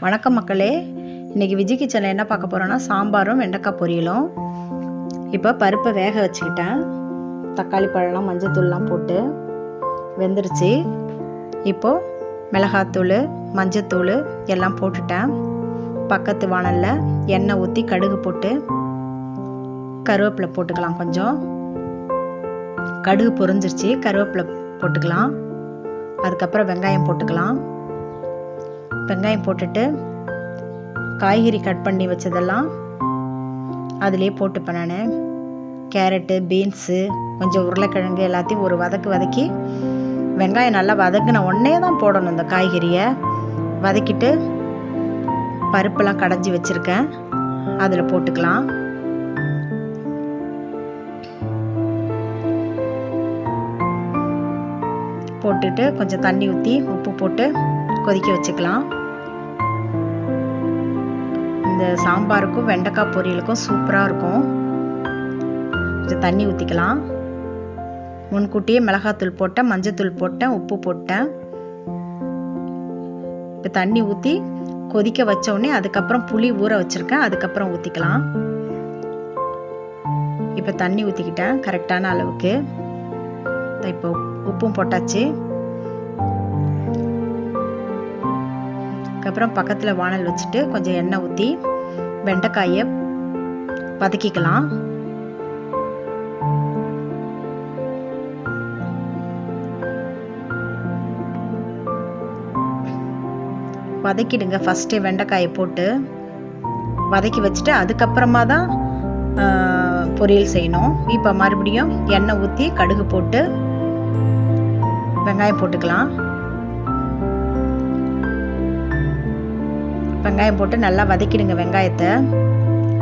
வணக்கம் மக்களே. இன்றைக்கி விஜி கிச்சனில் என்ன பார்க்க போகிறோன்னா சாம்பாரும் வெண்டைக்காய் பொரியலும். இப்போ பருப்பை வேக வச்சுக்கிட்டேன். தக்காளி பழம்லாம் மஞ்சத்தூள்லாம் போட்டு வெந்துருச்சு. இப்போது மிளகாத்தூள் மஞ்சத்தூள் எல்லாம் போட்டுட்டேன். பக்கத்து வாணலில் எண்ணெய் ஊற்றி கடுகு போட்டு கருவேப்பிலை போட்டுக்கலாம். கொஞ்சம் கடுகு பொரிஞ்சிருச்சு, கருவேப்பிலை போட்டுக்கலாம். அதுக்கப்புறம் வெங்காயம் போட்டுக்கலாம். வெங்காயம் போட்டுட்டு காய்கறி கட் பண்ணி வச்சதெல்லாம் அதிலே போட்டுப்பேன். நான் கேரட்டு, பீன்ஸு, கொஞ்சம் உருளைக்கிழங்கு எல்லாத்தையும் ஒரு வதக்கி வெங்காயம் நல்லா வதக்கின உடனே தான் போடணும். இந்த காய்கறியை வதக்கிட்டு பருப்பெல்லாம் கடைஞ்சி வச்சுருக்கேன், அதில் போட்டுக்கலாம். போட்டுட்டு கொஞ்சம் தண்ணி ஊற்றி உப்பு போட்டு கொதிக்க வச்சுக்கலாம். இந்த சாம்பாருக்கும் வெண்டைக்காய் பொரியலுக்கும் சூப்பராக இருக்கும். கொஞ்சம் தண்ணி ஊற்றிக்கலாம். முன்கூட்டியே மிளகாத்தூள் போட்டேன், மஞ்சத்தூள் போட்டேன், உப்பு போட்டேன். இப்போ தண்ணி ஊற்றி கொதிக்க வச்ச உடனே அதுக்கப்புறம் புளி ஊற வச்சுருக்கேன், அதுக்கப்புறம் ஊற்றிக்கலாம். இப்போ தண்ணி ஊற்றிக்கிட்டேன் கரெக்டான அளவுக்கு. இப்போ உப்பும் போட்டாச்சு. அதுக்கப்புறம் பக்கத்தில் வாணல் வச்சுட்டு கொஞ்சம் எண்ணெய் ஊற்றி வெண்டைக்காயை வதக்கிக்கலாம். வதக்கிடுங்க. ஃபஸ்ட்டே வெண்டைக்காயை போட்டு வதக்கி வச்சுட்டு அதுக்கப்புறமா தான் பொரியல் செய்யணும். இப்போ மறுபடியும் எண்ணெய் ஊற்றி கடுகு போட்டு வெங்காயம் போட்டுக்கலாம். வெங்காயம் போட்டு நல்லா வதக்கிடுங்க. வெங்காயத்தை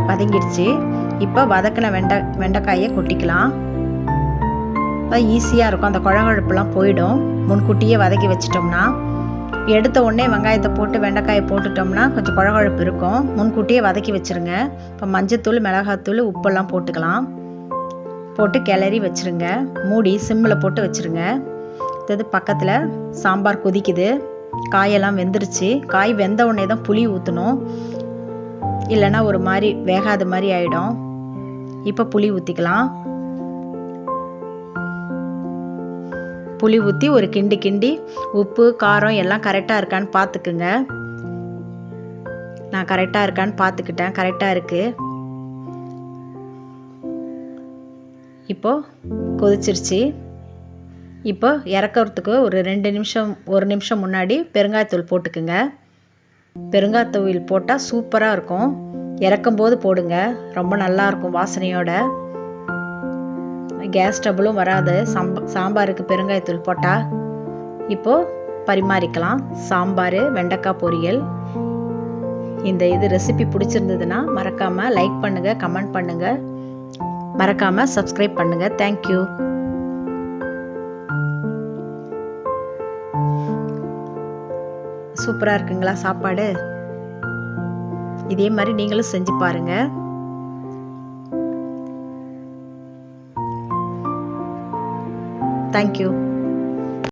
வதங்கிடுச்சு. இப்போ வதக்கின வெண்டைக்காயை கொட்டிக்கலாம். ஈஸியாக இருக்கும், அந்த குழகுழப்புலாம் போயிடும். முன்கூட்டியே வதக்கி வச்சிட்டோம்னா, எடுத்த உடனே வெங்காயத்தை போட்டு வெண்டைக்காயை போட்டுட்டோம்னா கொஞ்சம் குழகுழப்பு இருக்கும். முன்கூட்டியே வதக்கி வச்சுருங்க. இப்போ மஞ்சத்தூள், மிளகாத்தூள், உப்பெல்லாம் போட்டுக்கலாம். போட்டு கிளறி வச்சுருங்க. மூடி சிம்மில் போட்டு வச்சுருங்க. இது பக்கத்தில் சாம்பார் கொதிக்குது. காயெல்லாம் வெந்துருச்சு. காய் வெந்த உடனே தான் புளி ஊற்றணும், இல்லைன்னா ஒரு மாதிரி வேகாத மாதிரி ஆகிடும். இப்போ புளி ஊற்றிக்கலாம். புளி ஊற்றி ஒரு கிண்டி உப்பு காரம் எல்லாம் கரெக்டாக இருக்கான்னு பார்த்துக்குங்க. நான் கரெக்டாக இருக்கான்னு பார்த்துக்கிட்டேன், கரெக்டாக இருக்குது. இப்போ கொதிச்சிருச்சு. இப்போ இறக்கிறதுக்கு ஒரு 1 நிமிஷம் முன்னாடி பெருங்காயத்தூள் போட்டுக்குங்க. பெருங்காயத்தூள் போட்டால் சூப்பராக இருக்கும். இறக்கும்போது போடுங்க, ரொம்ப நல்லா இருக்கும் வாசனையோட. கேஸ் ட்ரபிளும் வராது சாம்பாருக்கு பெருங்காயத்தூள் போட்டால். இப்போது பரிமாறிக்கலாம். சாம்பார் வெண்டைக்காய் பொரியல். இந்த ரெசிபி பிடிச்சிருந்ததுன்னா மறக்காமல் லைக் பண்ணுங்கள், கமெண்ட் பண்ணுங்கள், மறக்காமல் சப்ஸ்கிரைப் பண்ணுங்கள். தேங்க்யூ. சூப்பராக இருக்குங்களா சாப்பாடு? இதே மாதிரி நீங்களும் செஞ்சு பாருங்க. தேங்க்யூ.